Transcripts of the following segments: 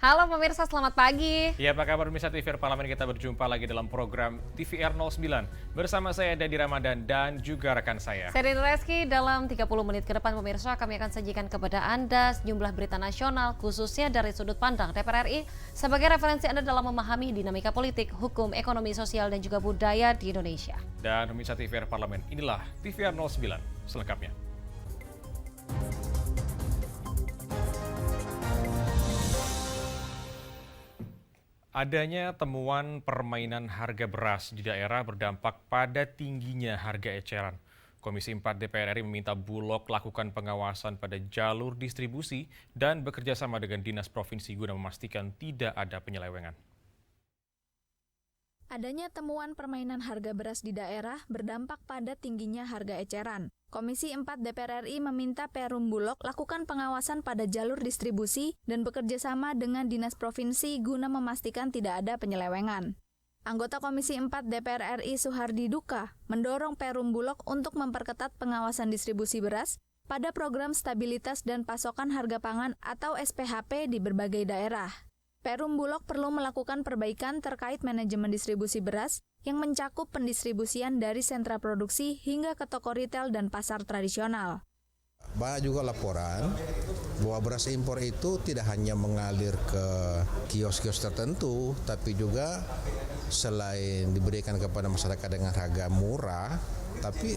Halo pemirsa, selamat pagi. Ya, apa kabar pemirsa TVR Parlemen? Kita berjumpa lagi dalam program TVR 09. Bersama saya Dedi Ramadan dan juga rekan saya. Saya Deni Reski, dalam 30 menit ke depan pemirsa kami akan sajikan kepada Anda sejumlah berita nasional khususnya dari sudut pandang DPR RI sebagai referensi Anda dalam memahami dinamika politik, hukum, ekonomi, sosial, dan juga budaya di Indonesia. Dan pemirsa TVR Parlemen, inilah TVR 09 selengkapnya. Adanya temuan permainan harga beras di daerah berdampak pada tingginya harga eceran. Komisi 4 DPR RI meminta Bulog lakukan pengawasan pada jalur distribusi dan bekerja sama dengan Dinas Provinsi guna memastikan tidak ada penyelewengan. Adanya temuan permainan harga beras di daerah berdampak pada tingginya harga eceran. Komisi 4 DPR RI meminta Perum Bulog lakukan pengawasan pada jalur distribusi dan bekerja sama dengan Dinas Provinsi guna memastikan tidak ada penyelewengan. Anggota Komisi 4 DPR RI Suhardi Duka mendorong Perum Bulog untuk memperketat pengawasan distribusi beras pada program stabilitas dan pasokan harga pangan atau SPHP di berbagai daerah. Perum Bulog perlu melakukan perbaikan terkait manajemen distribusi beras yang mencakup pendistribusian dari sentra produksi hingga ke toko retail dan pasar tradisional. Banyak juga laporan bahwa beras impor itu tidak hanya mengalir ke kios-kios tertentu, tapi juga selain diberikan kepada masyarakat dengan harga murah, tapi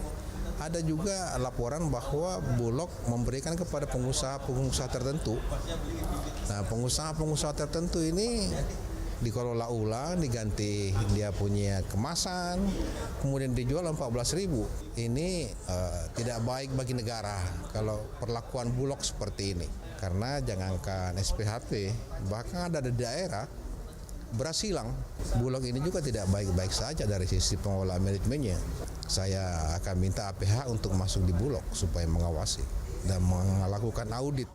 ada juga laporan bahwa Bulog memberikan kepada pengusaha-pengusaha tertentu. Nah, pengusaha-pengusaha tertentu ini dikelola ulang, diganti dia punya kemasan, kemudian dijual 14.000. Ini tidak baik bagi negara kalau perlakuan Bulog seperti ini. Karena jangankan SPHP, bahkan ada di daerah beras hilang. Bulog ini juga tidak baik-baik saja dari sisi pengelolaan manajemennya. Saya akan minta APH untuk masuk di Bulog supaya mengawasi dan melakukan audit.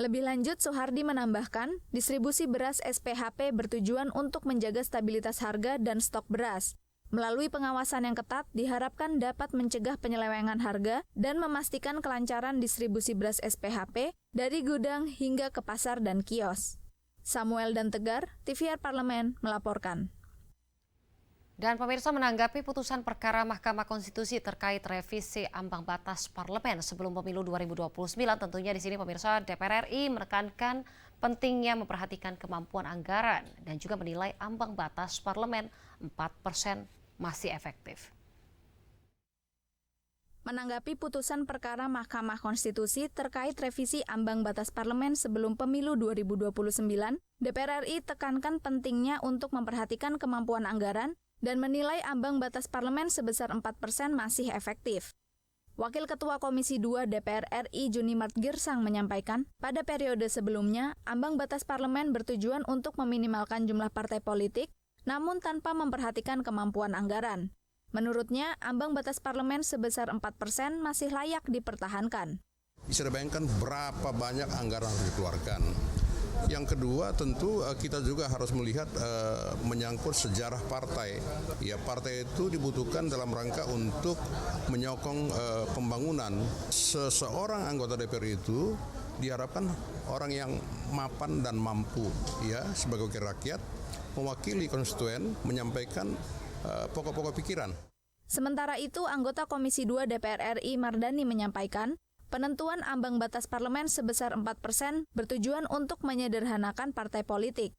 Lebih lanjut, Suhardi menambahkan, distribusi beras SPHP bertujuan untuk menjaga stabilitas harga dan stok beras. Melalui pengawasan yang ketat, diharapkan dapat mencegah penyelewengan harga dan memastikan kelancaran distribusi beras SPHP dari gudang hingga ke pasar dan kios. Samuel dan Tegar, TVR Parlemen, melaporkan. Dan pemirsa, menanggapi putusan perkara Mahkamah Konstitusi terkait revisi ambang batas parlemen sebelum pemilu 2029, tentunya di sini pemirsa DPR RI menekankan pentingnya memperhatikan kemampuan anggaran dan juga menilai ambang batas parlemen 4% masih efektif. Menanggapi putusan perkara Mahkamah Konstitusi terkait revisi ambang batas parlemen sebelum pemilu 2029, DPR RI tekankan pentingnya untuk memperhatikan kemampuan anggaran dan menilai ambang batas parlemen sebesar 4% masih efektif. Wakil Ketua Komisi 2 DPR RI Junimart Girsang menyampaikan, pada periode sebelumnya, ambang batas parlemen bertujuan untuk meminimalkan jumlah partai politik, namun tanpa memperhatikan kemampuan anggaran. Menurutnya, ambang batas parlemen sebesar 4% masih layak dipertahankan. Bisa dibayangkan berapa banyak anggaran yang dikeluarkan. Yang kedua, tentu kita juga harus melihat menyangkut sejarah partai. Ya, partai itu dibutuhkan dalam rangka untuk menyokong pembangunan. Seseorang anggota DPR itu diharapkan orang yang mapan dan mampu, ya, sebagai wakil rakyat, mewakili konstituen, menyampaikan pokok-pokok pikiran. Sementara itu, anggota Komisi 2 DPR RI Mardani menyampaikan, penentuan ambang batas parlemen sebesar 4% bertujuan untuk menyederhanakan partai politik.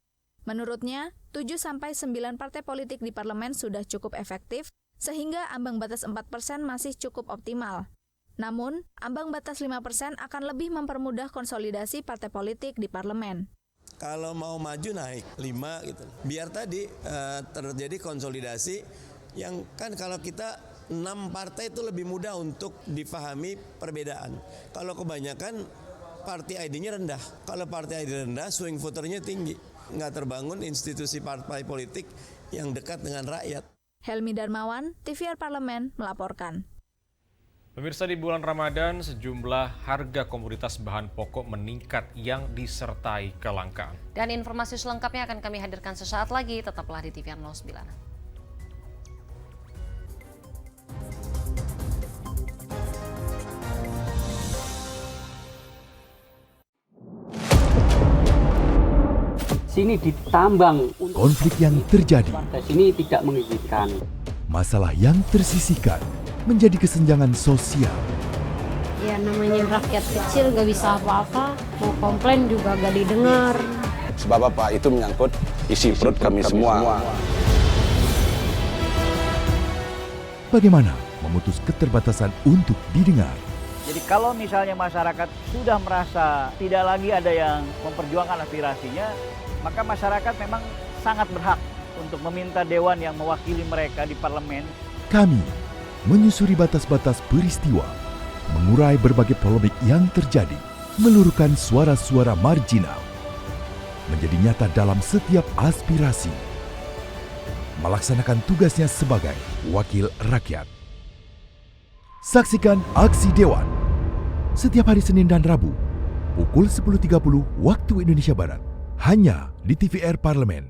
Menurutnya, 7-9 partai politik di parlemen sudah cukup efektif, sehingga ambang batas 4% masih cukup optimal. Namun, ambang batas 5% akan lebih mempermudah konsolidasi partai politik di parlemen. Kalau mau maju naik 5 gitu. Biar tadi terjadi konsolidasi yang kan kalau kita 6 partai itu lebih mudah untuk dipahami perbedaan. Kalau kebanyakan partai ID-nya rendah. Kalau partai ID rendah, swing voternya tinggi. Nggak terbangun institusi partai politik yang dekat dengan rakyat. Helmi Darmawan, TVR Parlemen, melaporkan. Pemirsa, di bulan Ramadan, sejumlah harga komoditas bahan pokok meningkat yang disertai kelangkaan. Dan informasi selengkapnya akan kami hadirkan sesaat lagi, tetaplah di TVR 09. sini ditambang. Konflik yang terjadi, Warga sini tidak mengizinkan. masalah yang tersisihkan menjadi kesenjangan sosial. Ya namanya rakyat kecil gak bisa apa-apa, mau komplain juga gak didengar. Sebab apa? Itu menyangkut isi perut kami semua. Bagaimana memutus keterbatasan untuk didengar? Jadi kalau misalnya masyarakat sudah merasa tidak lagi ada yang memperjuangkan aspirasinya, maka masyarakat memang sangat berhak untuk meminta dewan yang mewakili mereka di parlemen. Kami menyusuri batas-batas peristiwa, mengurai berbagai polemik yang terjadi, meluruhkan suara-suara marginal, menjadi nyata dalam setiap aspirasi, melaksanakan tugasnya sebagai wakil rakyat. Saksikan Aksi Dewan setiap hari Senin dan Rabu pukul 10.30 waktu Indonesia Barat hanya di TVR Parlemen.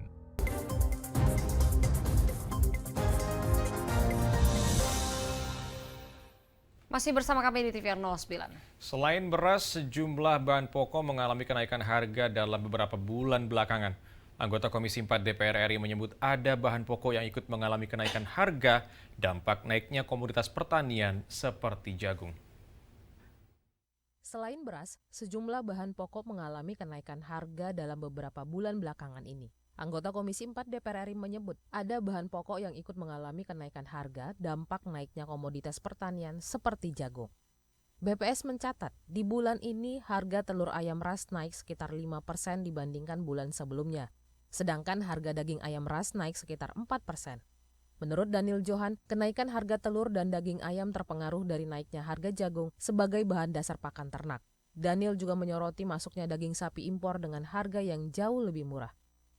Masih bersama kami di TVR 09. Selain beras, sejumlah bahan pokok mengalami kenaikan harga dalam beberapa bulan belakangan. Anggota Komisi 4 DPR RI menyebut ada bahan pokok yang ikut mengalami kenaikan harga dampak naiknya komoditas pertanian seperti jagung. Selain beras, sejumlah bahan pokok mengalami kenaikan harga dalam beberapa bulan belakangan ini. Anggota Komisi 4 DPR RI menyebut ada bahan pokok yang ikut mengalami kenaikan harga dampak naiknya komoditas pertanian seperti jagung. BPS mencatat, di bulan ini harga telur ayam ras naik sekitar 5% dibandingkan bulan sebelumnya. Sedangkan harga daging ayam ras naik sekitar 4%. Menurut Daniel Johan, kenaikan harga telur dan daging ayam terpengaruh dari naiknya harga jagung sebagai bahan dasar pakan ternak. Daniel juga menyoroti masuknya daging sapi impor dengan harga yang jauh lebih murah.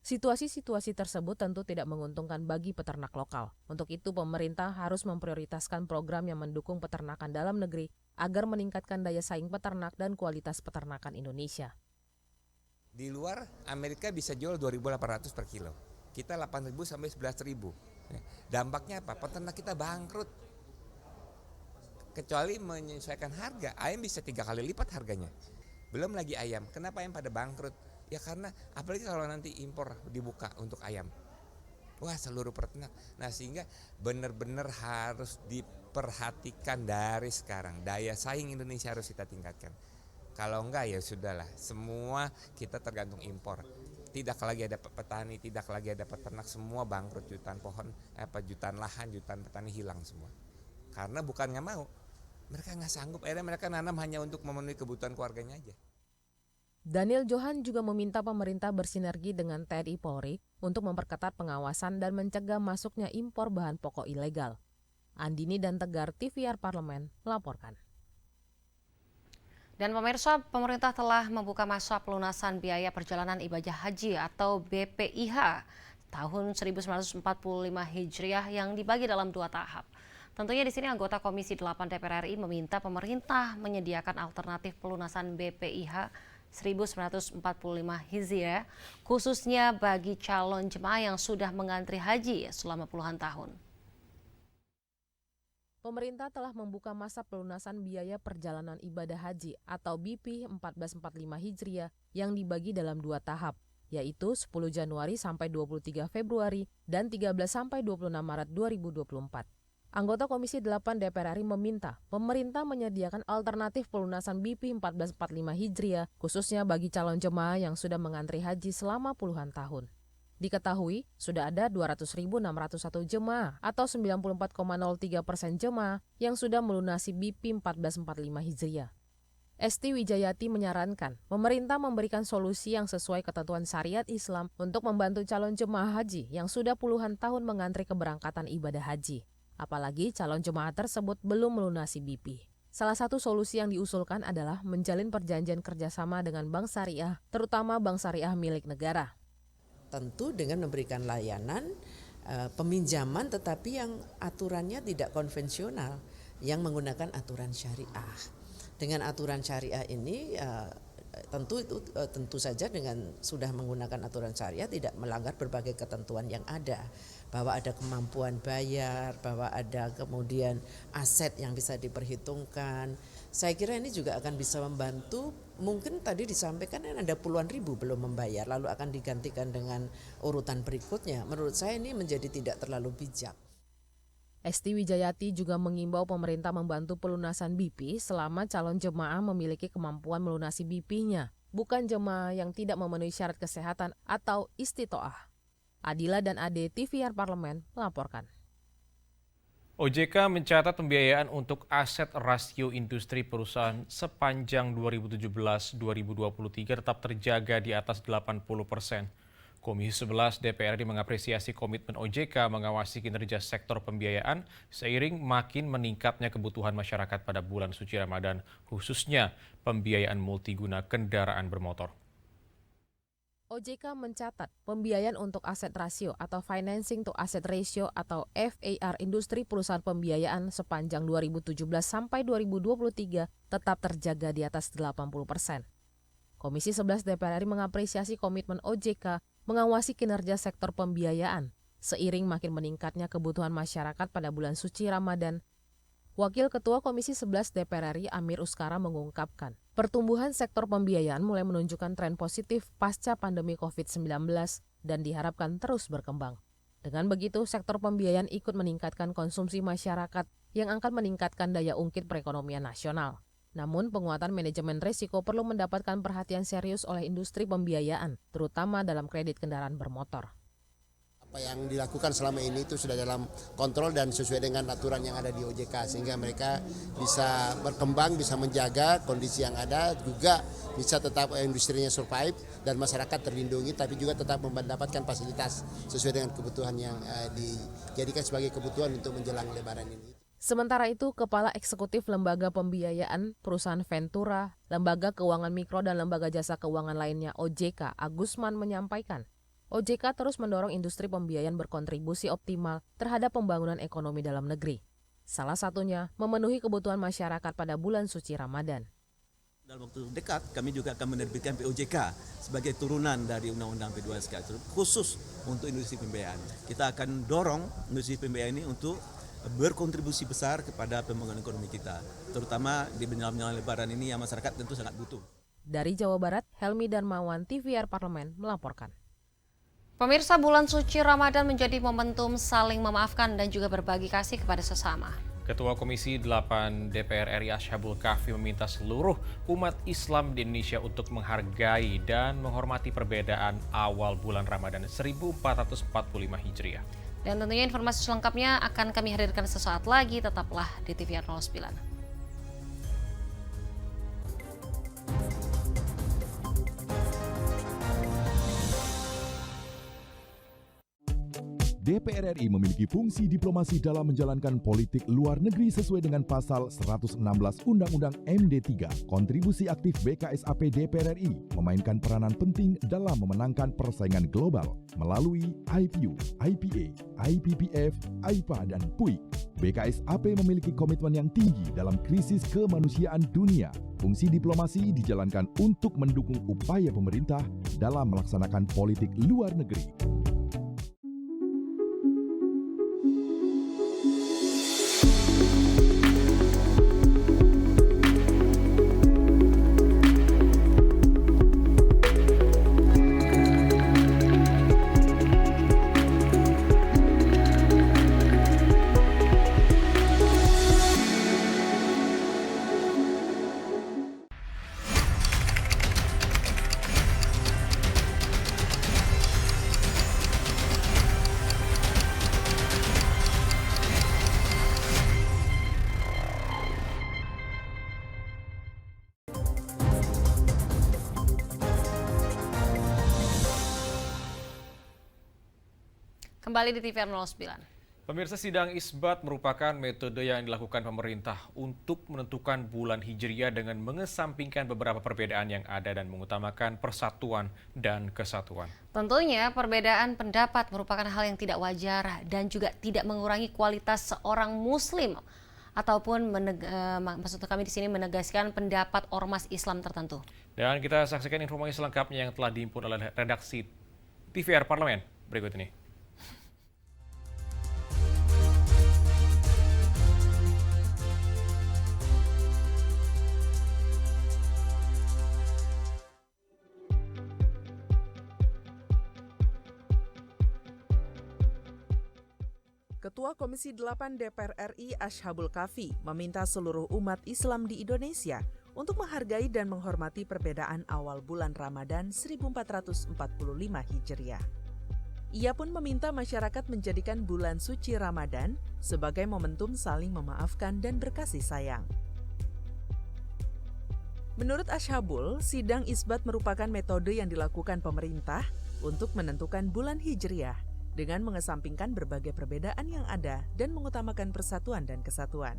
Situasi-situasi tersebut tentu tidak menguntungkan bagi peternak lokal. Untuk itu, pemerintah harus memprioritaskan program yang mendukung peternakan dalam negeri agar meningkatkan daya saing peternak dan kualitas peternakan Indonesia. Di luar, Amerika bisa jual 2.800 per kilo. Kita 8.000 sampai 11.000. Dampaknya apa? Peternak kita bangkrut. Kecuali menyesuaikan harga, ayam bisa 3 kali lipat harganya. Belum lagi ayam. Kenapa ayam pada bangkrut? Ya karena apalagi kalau nanti impor dibuka untuk ayam. Wah, seluruh peternak. Nah, sehingga benar-benar harus diperhatikan dari sekarang. Daya saing Indonesia harus kita tingkatkan. Kalau enggak ya sudahlah, semua kita tergantung impor. Tidak lagi ada petani, tidak lagi ada peternak, semua bangkrut, jutaan pohon, jutaan lahan, jutaan petani hilang semua. Karena bukan nggak mau, mereka nggak sanggup. Akhirnya mereka nanam hanya untuk memenuhi kebutuhan keluarganya aja. Daniel Johan juga meminta pemerintah bersinergi dengan TNI Polri untuk memperketat pengawasan dan mencegah masuknya impor bahan pokok ilegal. Andini dan Tegar, TVR Parlemen, melaporkan. Dan pemirsa, pemerintah telah membuka masa pelunasan biaya perjalanan ibadah haji atau BPIH tahun 1945 Hijriah yang dibagi dalam 2 tahap. Tentunya di sini anggota Komisi 8 DPR RI meminta pemerintah menyediakan alternatif pelunasan BPIH 1945 Hijriah khususnya bagi calon jemaah yang sudah mengantri haji selama puluhan tahun. Pemerintah telah membuka masa pelunasan biaya perjalanan ibadah haji atau BP 1445 Hijriah yang dibagi dalam 2 tahap, yaitu 10 Januari sampai 23 Februari dan 13 sampai 26 Maret 2024. Anggota Komisi 8 DPR RI meminta pemerintah menyediakan alternatif pelunasan BP 1445 Hijriah khususnya bagi calon jemaah yang sudah mengantri haji selama puluhan tahun. Diketahui, sudah ada 200.601 jemaah atau 94,03% jemaah yang sudah melunasi BP 1445 Hijriah. Esti Wijayati menyarankan pemerintah memberikan solusi yang sesuai ketentuan syariat Islam untuk membantu calon jemaah haji yang sudah puluhan tahun mengantri keberangkatan ibadah haji. Apalagi calon jemaah tersebut belum melunasi BP. Salah satu solusi yang diusulkan adalah menjalin perjanjian kerjasama dengan bank syariah, terutama bank syariah milik negara. Tentu dengan memberikan layanan peminjaman tetapi yang aturannya tidak konvensional, yang menggunakan aturan syariah. Dengan aturan syariah ini tentu saja dengan sudah menggunakan aturan syariah tidak melanggar berbagai ketentuan yang ada. bahwa ada kemampuan bayar, bahwa ada kemudian aset yang bisa diperhitungkan. Saya kira ini juga akan bisa membantu. Mungkin tadi disampaikan kan ada puluhan ribu belum membayar, lalu akan digantikan dengan urutan berikutnya. Menurut saya ini menjadi tidak terlalu bijak. Esti Wijayati juga mengimbau pemerintah membantu pelunasan BP selama calon jemaah memiliki kemampuan melunasi BP-nya, bukan jemaah yang tidak memenuhi syarat kesehatan atau istitoah. Adila dan Ade, TVR Parlemen, melaporkan. OJK mencatat pembiayaan untuk aset rasio industri perusahaan sepanjang 2017-2023 tetap terjaga di atas 80%. Komisi 11 DPR RI mengapresiasi komitmen OJK mengawasi kinerja sektor pembiayaan seiring makin meningkatnya kebutuhan masyarakat pada bulan suci Ramadan, khususnya pembiayaan multiguna kendaraan bermotor. OJK mencatat pembiayaan untuk aset rasio atau financing to asset ratio atau FAR industri perusahaan pembiayaan sepanjang 2017 sampai 2023 tetap terjaga di atas 80%. Komisi 11 DPR RI mengapresiasi komitmen OJK mengawasi kinerja sektor pembiayaan seiring makin meningkatnya kebutuhan masyarakat pada bulan suci Ramadan. Wakil Ketua Komisi 11 DPR RI Amir Uskara mengungkapkan, pertumbuhan sektor pembiayaan mulai menunjukkan tren positif pasca pandemi COVID-19 dan diharapkan terus berkembang. Dengan begitu, sektor pembiayaan ikut meningkatkan konsumsi masyarakat yang akan meningkatkan daya ungkit perekonomian nasional. Namun, penguatan manajemen risiko perlu mendapatkan perhatian serius oleh industri pembiayaan, terutama dalam kredit kendaraan bermotor. Apa yang dilakukan selama ini itu sudah dalam kontrol dan sesuai dengan aturan yang ada di OJK sehingga mereka bisa berkembang, bisa menjaga kondisi yang ada, juga bisa tetap industrinya survive dan masyarakat terlindungi, tapi juga tetap mendapatkan fasilitas sesuai dengan kebutuhan yang dijadikan sebagai kebutuhan untuk menjelang Lebaran ini. Sementara itu, Kepala Eksekutif Lembaga Pembiayaan Perusahaan Ventura, Lembaga Keuangan Mikro dan Lembaga Jasa Keuangan lainnya OJK, Agusman menyampaikan, OJK terus mendorong industri pembiayaan berkontribusi optimal terhadap pembangunan ekonomi dalam negeri. Salah satunya memenuhi kebutuhan masyarakat pada bulan suci Ramadan. Dalam waktu dekat kami juga akan menerbitkan POJK sebagai turunan dari Undang-Undang P2SK khusus untuk industri pembiayaan. Kita akan dorong industri pembiayaan ini untuk berkontribusi besar kepada pembangunan ekonomi kita, terutama di menjelang Lebaran ini yang masyarakat tentu sangat butuh. Dari Jawa Barat, Helmi Darmawan, TVR Parlemen melaporkan. Pemirsa, bulan suci Ramadan menjadi momentum saling memaafkan dan juga berbagi kasih kepada sesama. Ketua Komisi 8 DPR RI Ashabul Kahfi meminta seluruh umat Islam di Indonesia untuk menghargai dan menghormati perbedaan awal bulan Ramadan 1445 Hijriah. Dan tentunya informasi selengkapnya akan kami hadirkan sesaat lagi, tetaplah di TVR 09. DPR RI memiliki fungsi diplomasi dalam menjalankan politik luar negeri sesuai dengan pasal 116 Undang-Undang MD3. Kontribusi aktif BKSAP DPR RI memainkan peranan penting dalam memenangkan persaingan global melalui IPU, IPA, IPPF, AIPA, dan PUIK. BKSAP memiliki komitmen yang tinggi dalam krisis kemanusiaan dunia. Fungsi diplomasi dijalankan untuk mendukung upaya pemerintah dalam melaksanakan politik luar negeri. Kembali di TVR 09. Pemirsa, sidang isbat merupakan metode yang dilakukan pemerintah untuk menentukan bulan Hijriah dengan mengesampingkan beberapa perbedaan yang ada dan mengutamakan persatuan dan kesatuan. Tentunya perbedaan pendapat merupakan hal yang tidak wajar dan juga tidak mengurangi kualitas seorang muslim ataupun maksud kami di sini menegaskan pendapat ormas Islam tertentu. Dan kita saksikan informasi selengkapnya yang telah dihimpun oleh redaksi TVR Parlemen berikut ini. Ketua Komisi 8 DPR RI Ashabul Kafi meminta seluruh umat Islam di Indonesia untuk menghargai dan menghormati perbedaan awal bulan Ramadan 1445 Hijriah. Ia pun meminta masyarakat menjadikan bulan suci Ramadan sebagai momentum saling memaafkan dan berkasih sayang. Menurut Ashabul, sidang isbat merupakan metode yang dilakukan pemerintah untuk menentukan bulan Hijriah dengan mengesampingkan berbagai perbedaan yang ada dan mengutamakan persatuan dan kesatuan.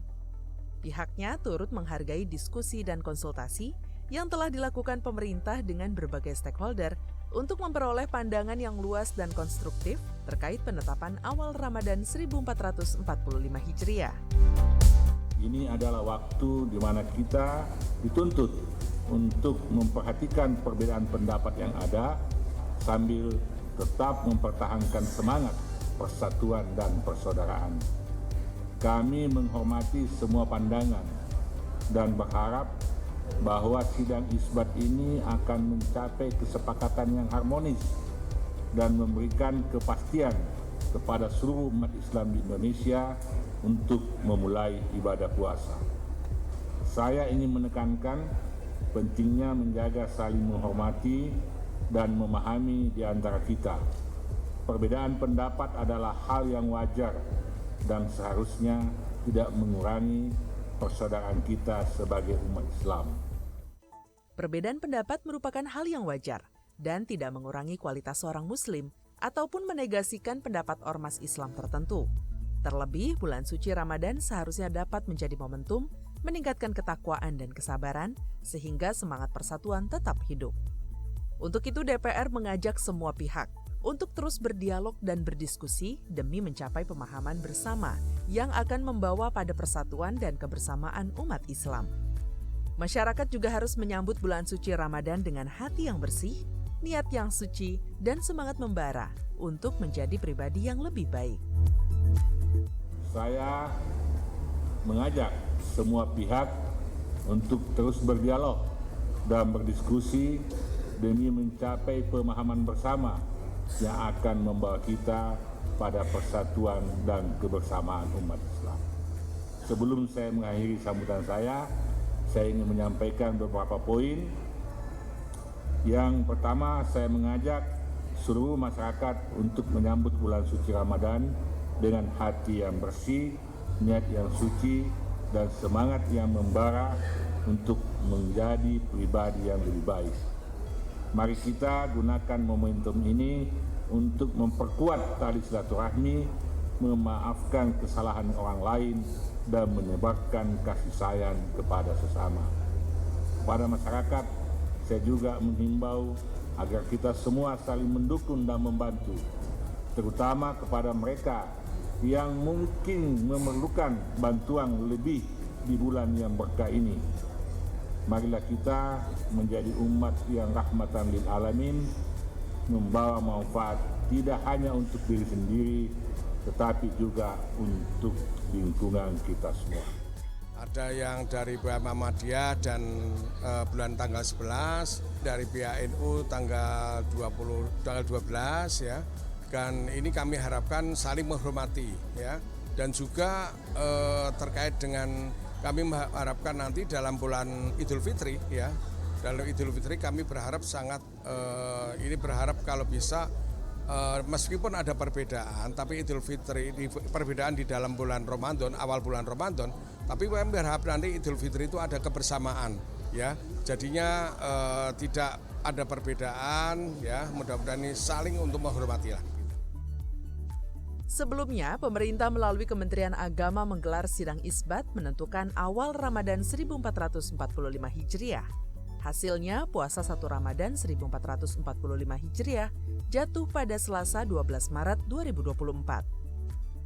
Pihaknya turut menghargai diskusi dan konsultasi yang telah dilakukan pemerintah dengan berbagai stakeholder untuk memperoleh pandangan yang luas dan konstruktif terkait penetapan awal Ramadan 1445 Hijriah. Ini adalah waktu di mana kita dituntut untuk memperhatikan perbedaan pendapat yang ada sambil tetap mempertahankan semangat persatuan dan persaudaraan. Kami menghormati semua pandangan dan berharap bahwa sidang isbat ini akan mencapai kesepakatan yang harmonis dan memberikan kepastian kepada seluruh umat Islam di Indonesia untuk memulai ibadah puasa. Saya ingin menekankan pentingnya menjaga saling menghormati dan memahami di antara kita. Perbedaan pendapat adalah hal yang wajar dan seharusnya tidak mengurangi persaudaraan kita sebagai umat Islam. Perbedaan pendapat merupakan hal yang wajar dan tidak mengurangi kualitas seorang Muslim ataupun menegasikan pendapat ormas Islam tertentu. Terlebih, bulan suci Ramadan seharusnya dapat menjadi momentum meningkatkan ketakwaan dan kesabaran sehingga semangat persatuan tetap hidup. Untuk itu DPR mengajak semua pihak untuk terus berdialog dan berdiskusi demi mencapai pemahaman bersama yang akan membawa pada persatuan dan kebersamaan umat Islam. Masyarakat juga harus menyambut bulan suci Ramadan dengan hati yang bersih, niat yang suci, dan semangat membara untuk menjadi pribadi yang lebih baik. Saya mengajak semua pihak untuk terus berdialog dan berdiskusi demi mencapai pemahaman bersama yang akan membawa kita pada persatuan dan kebersamaan umat Islam. Sebelum saya mengakhiri sambutan saya ingin menyampaikan beberapa poin. Yang pertama, saya mengajak seluruh masyarakat untuk menyambut bulan suci Ramadan dengan hati yang bersih, niat yang suci, dan semangat yang membara untuk menjadi pribadi yang lebih baik. Mari kita gunakan momentum ini untuk memperkuat tali silaturahmi, memaafkan kesalahan orang lain, dan menyebarkan kasih sayang kepada sesama. Pada masyarakat, saya juga menghimbau agar kita semua saling mendukung dan membantu, terutama kepada mereka yang mungkin memerlukan bantuan lebih di bulan yang berkah ini. Marilah kita menjadi umat yang rahmatan lil alamin, membawa manfaat tidak hanya untuk diri sendiri, tetapi juga untuk lingkungan kita semua. Ada yang dari pihak Muhammadiyah dan bulan tanggal 11, dari pihak NU tanggal 12 ya. Dan ini kami harapkan saling menghormati ya. Dan juga terkait dengan kami mengharapkan nanti dalam bulan Idul Fitri ya. Dalam Idul Fitri kami berharap ini berharap kalau bisa meskipun ada perbedaan, tapi Idul Fitri perbedaan di dalam bulan Ramadan, awal bulan Ramadan, tapi kami berharap nanti Idul Fitri itu ada kebersamaan ya. Jadinya tidak ada perbedaan ya, mudah-mudahan ini saling untuk menghormati lah. Sebelumnya, pemerintah melalui Kementerian Agama menggelar sidang isbat menentukan awal Ramadan 1445 Hijriah. Hasilnya, puasa 1 Ramadan 1445 Hijriah jatuh pada Selasa 12 Maret 2024.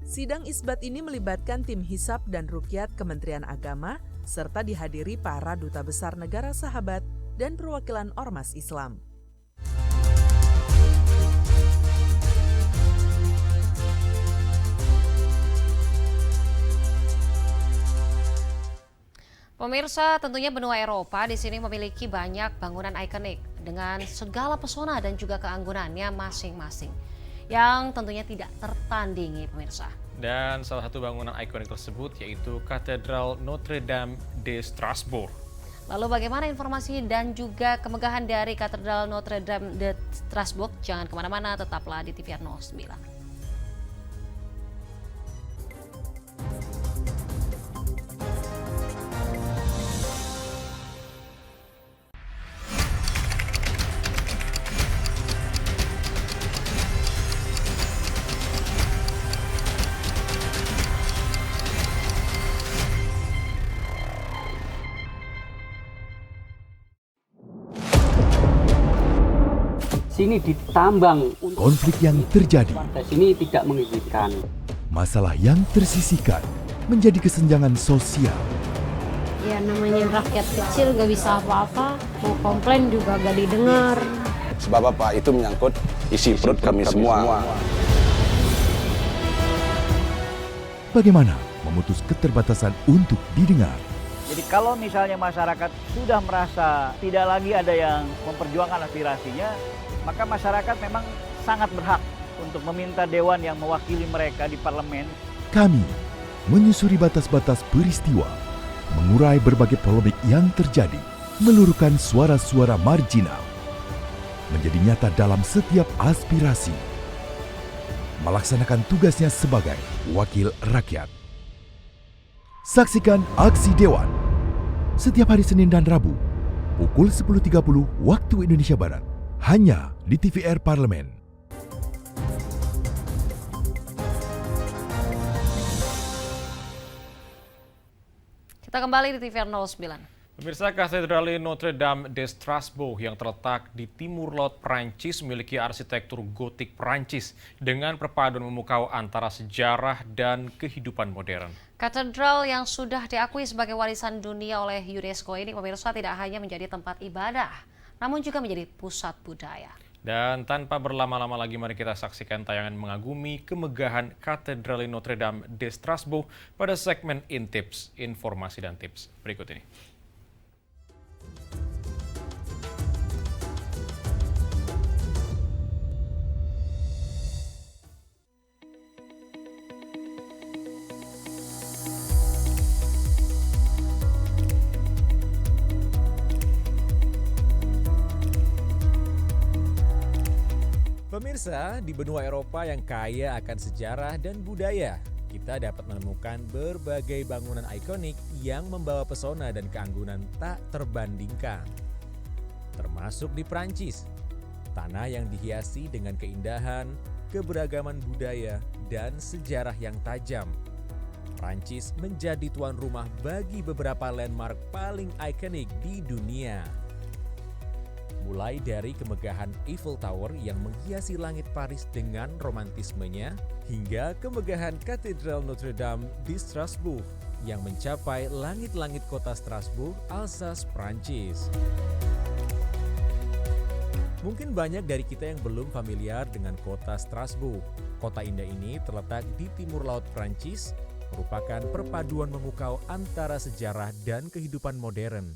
Sidang isbat ini melibatkan tim hisab dan ruqyat Kementerian Agama, serta dihadiri para duta besar negara sahabat dan perwakilan ormas Islam. Pemirsa, tentunya benua Eropa di sini memiliki banyak bangunan ikonik dengan segala pesona dan juga keanggunannya masing-masing yang tentunya tidak tertandingi, pemirsa. Dan salah satu bangunan ikonik tersebut yaitu Katedral Notre Dame de Strasbourg. Lalu bagaimana informasi dan juga kemegahan dari Katedral Notre Dame de Strasbourg? Jangan kemana-mana, tetaplah di TVR 09. Sini ditambang. Konflik yang terjadi, Sini tidak mengizinkan. masalah yang tersisihkan menjadi kesenjangan sosial. Ya namanya rakyat kecil gak bisa apa-apa, mau komplain juga gak didengar. Sebab apa? Itu menyangkut isi perut kami semua. Bagaimana memutus keterbatasan untuk didengar? Jadi kalau misalnya masyarakat sudah merasa tidak lagi ada yang memperjuangkan aspirasinya, maka masyarakat memang sangat berhak untuk meminta dewan yang mewakili mereka di parlemen. Kami menyusuri batas-batas peristiwa, mengurai berbagai polemik yang terjadi, meluruhkan suara-suara marginal, menjadi nyata dalam setiap aspirasi, melaksanakan tugasnya sebagai wakil rakyat. Saksikan Aksi Dewan setiap hari Senin dan Rabu pukul 10.30 waktu Indonesia Barat hanya di TVR Parlemen. Kita kembali di TVR 09. Pemirsa, Katedral Notre Dame de Strasbourg yang terletak di timur laut Prancis memiliki arsitektur gotik Prancis dengan perpaduan memukau antara sejarah dan kehidupan modern. Katedral yang sudah diakui sebagai warisan dunia oleh UNESCO ini, pemirsa, tidak hanya menjadi tempat ibadah, namun juga menjadi pusat budaya. Dan tanpa berlama-lama lagi, mari kita saksikan tayangan mengagumi kemegahan Katedral Notre Dame de Strasbourg pada segmen Intips, informasi dan tips berikut ini. Pemirsa, di benua Eropa yang kaya akan sejarah dan budaya, kita dapat menemukan berbagai bangunan ikonik yang membawa pesona dan keanggunan tak terbandingkan. Termasuk di Prancis, tanah yang dihiasi dengan keindahan, keberagaman budaya, dan sejarah yang tajam. Prancis menjadi tuan rumah bagi beberapa landmark paling ikonik di dunia. Mulai dari kemegahan Eiffel Tower yang menghiasi langit Paris dengan romantismenya, hingga kemegahan Katedral Notre Dame de Strasbourg yang mencapai langit-langit kota Strasbourg, Alsace, Prancis. Mungkin banyak dari kita yang belum familiar dengan kota Strasbourg. Kota indah ini terletak di timur laut Prancis, merupakan perpaduan memukau antara sejarah dan kehidupan modern.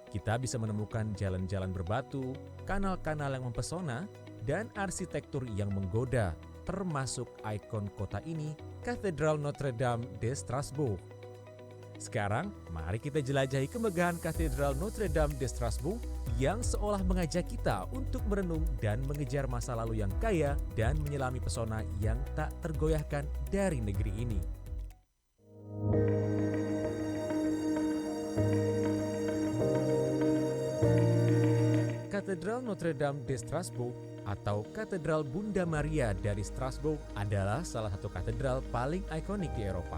Kita bisa menemukan jalan-jalan berbatu, kanal-kanal yang mempesona, dan arsitektur yang menggoda, termasuk ikon kota ini, Katedral Notre Dame de Strasbourg. Sekarang, mari kita jelajahi kemegahan Katedral Notre Dame de Strasbourg yang seolah mengajak kita untuk merenung dan mengejar masa lalu yang kaya dan menyelami pesona yang tak tergoyahkan dari negeri ini. Katedral Notre Dame de Strasbourg atau Katedral Bunda Maria dari Strasbourg adalah salah satu katedral paling ikonik di Eropa.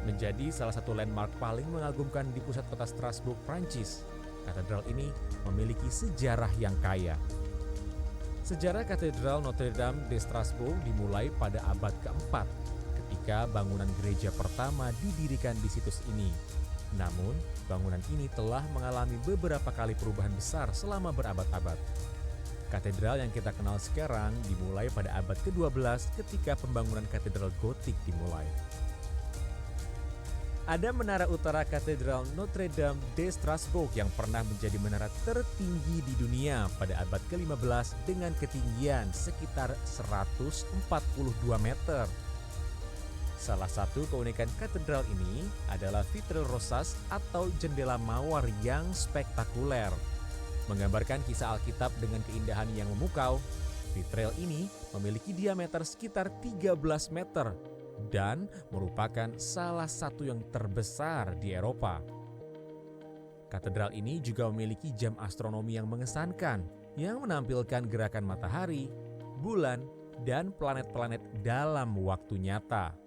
Menjadi salah satu landmark paling mengagumkan di pusat kota Strasbourg, Prancis, katedral ini memiliki sejarah yang kaya. Sejarah Katedral Notre Dame de Strasbourg dimulai pada abad keempat ketika bangunan gereja pertama didirikan di situs ini. Namun, bangunan ini telah mengalami beberapa kali perubahan besar selama berabad-abad. Katedral yang kita kenal sekarang dimulai pada abad ke-12 ketika pembangunan katedral gotik dimulai. Ada menara utara Katedral Notre Dame de Strasbourg yang pernah menjadi menara tertinggi di dunia pada abad ke-15 dengan ketinggian sekitar 142 meter. Salah satu keunikan katedral ini adalah vitril rosas atau jendela mawar yang spektakuler. Menggambarkan kisah Alkitab dengan keindahan yang memukau, vitril ini memiliki diameter sekitar 13 meter dan merupakan salah satu yang terbesar di Eropa. Katedral ini juga memiliki jam astronomi yang mengesankan, yang menampilkan gerakan matahari, bulan, dan planet-planet dalam waktu nyata.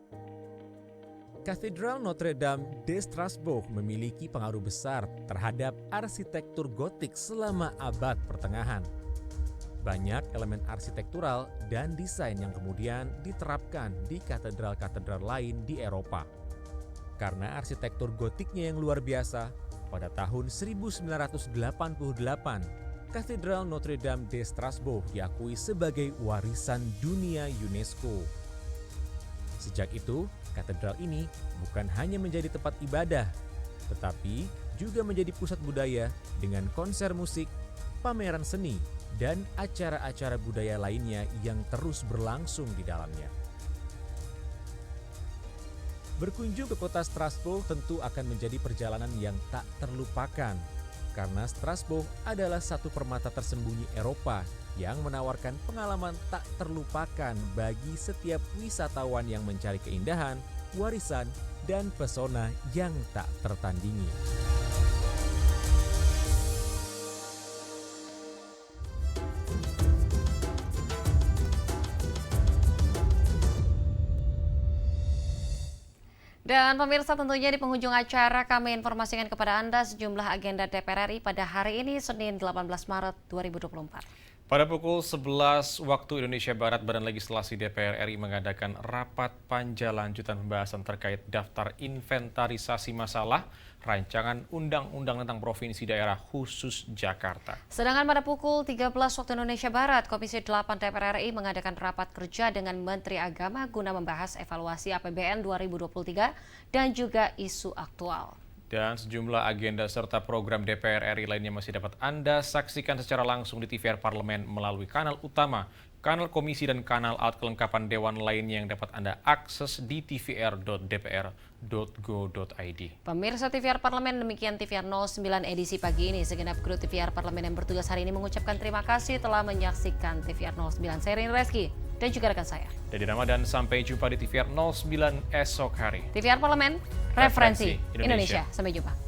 Katedral Notre Dame de Strasbourg memiliki pengaruh besar terhadap arsitektur gotik selama abad pertengahan. Banyak elemen arsitektural dan desain yang kemudian diterapkan di katedral-katedral lain di Eropa. Karena arsitektur gotiknya yang luar biasa, pada tahun 1988, Katedral Notre Dame de Strasbourg diakui sebagai warisan dunia UNESCO. Sejak itu, katedral ini bukan hanya menjadi tempat ibadah, tetapi juga menjadi pusat budaya dengan konser musik, pameran seni, dan acara-acara budaya lainnya yang terus berlangsung di dalamnya. Berkunjung ke kota Strasbourg tentu akan menjadi perjalanan yang tak terlupakan, karena Strasbourg adalah satu permata tersembunyi Eropa yang menawarkan pengalaman tak terlupakan bagi setiap wisatawan yang mencari keindahan, warisan, dan pesona yang tak tertandingi. Dan pemirsa, tentunya di penghujung acara kami informasikan kepada Anda sejumlah agenda DPR RI pada hari ini Senin 18 Maret 2024. Pada pukul 11 waktu Indonesia Barat, Badan Legislasi DPR RI mengadakan rapat panja lanjutan pembahasan terkait daftar inventarisasi masalah rancangan undang-undang tentang Provinsi Daerah Khusus Jakarta. Sedangkan pada pukul 13 waktu Indonesia Barat, Komisi 8 DPR RI mengadakan rapat kerja dengan Menteri Agama guna membahas evaluasi APBN 2023 dan juga isu aktual. Dan sejumlah agenda serta program DPR RI lainnya masih dapat Anda saksikan secara langsung di TVR Parlemen melalui kanal utama, kanal komisi dan kanal alt kelengkapan dewan lainnya yang dapat Anda akses di tvr.dpr.go.id. Pemirsa TVR Parlemen, demikian TVR 09 edisi pagi ini. Segenap kru TVR Parlemen yang bertugas hari ini mengucapkan terima kasih telah menyaksikan TVR 09. Saya Rini Reski dan juga rekan saya Dedi Ramadan, sampai jumpa di TVR 09 esok hari. TVR Parlemen, referensi Indonesia. Sampai jumpa.